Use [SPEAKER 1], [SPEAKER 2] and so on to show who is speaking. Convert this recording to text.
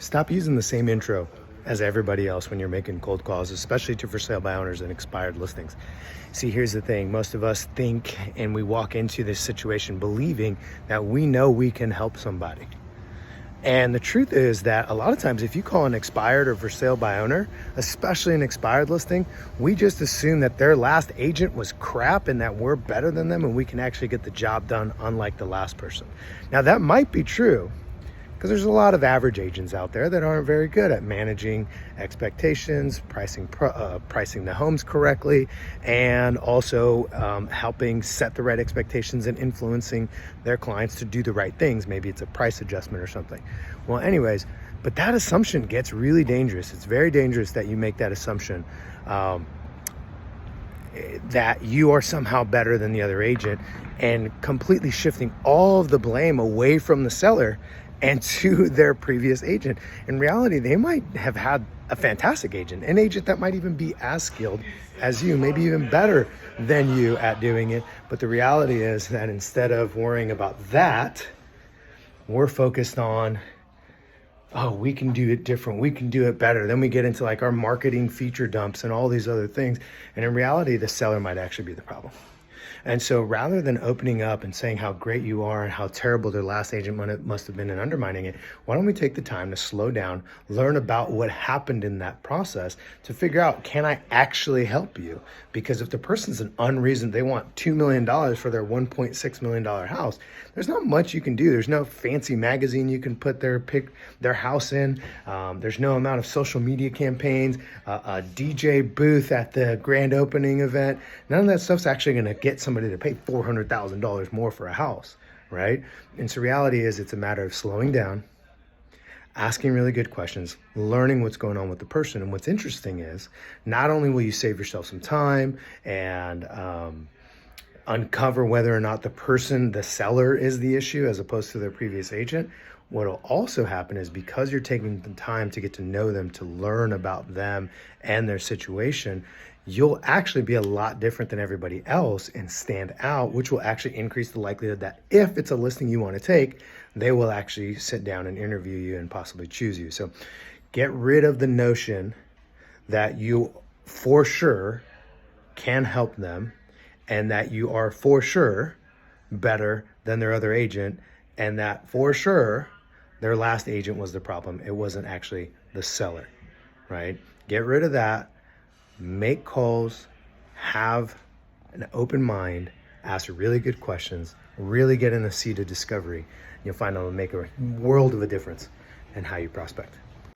[SPEAKER 1] Stop using the same intro as everybody else when you're making cold calls, especially to for sale by owners and expired listings. See, here's the thing. Most of us think and we walk into this situation believing that we know we can help somebody. And the truth is that a lot of times if you call an expired or for sale by owner, especially an expired listing, we just assume that their last agent was crap and that we're better than them and we can actually get the job done unlike the last person. Now that might be true, because there's a lot of average agents out there that aren't very good at managing expectations, pricing the homes correctly, and also helping set the right expectations and influencing their clients to do the right things. Maybe it's a price adjustment or something. Well, anyways, but that assumption gets really dangerous. It's very dangerous that you make that assumption that you are somehow better than the other agent, and completely shifting all of the blame away from the seller and to their previous agent. In reality, they might have had a fantastic agent, an agent that might even be as skilled as you, maybe even better than you at doing it. But the reality is that instead of worrying about that, we're focused on, oh, we can do it different, we can do it better. Then we get into like our marketing feature dumps and all these other things. And in reality, the seller might actually be the problem. And so rather than opening up and saying how great you are and how terrible their last agent must have been and undermining it, why don't we take the time to slow down, learn about what happened in that process to figure out, can I actually help you? Because if the person's an unreasoned, they want $2 million for their $1.6 million house, there's not much you can do. There's no fancy magazine you can put their house in. There's no amount of social media campaigns, a DJ booth at the grand opening event. None of that stuff's actually going to get somebody to pay $400,000 more for a house, right? And so reality is it's a matter of slowing down, asking really good questions, learning what's going on with the person. And what's interesting is not only will you save yourself some time and uncover whether or not the seller is the issue as opposed to their previous agent, what will also happen is because you're taking the time to get to know them, to learn about them and their situation, you'll actually be a lot different than everybody else and stand out, which will actually increase the likelihood that if it's a listing you want to take, they will actually sit down and interview you and possibly choose you. So get rid of the notion that you for sure can help them and that you are for sure better than their other agent and that for sure their last agent was the problem. It wasn't actually the seller, right? Get rid of that. Make calls, have an open mind, ask really good questions, really get in a seat of discovery. You'll find it'll make a world of a difference in how you prospect.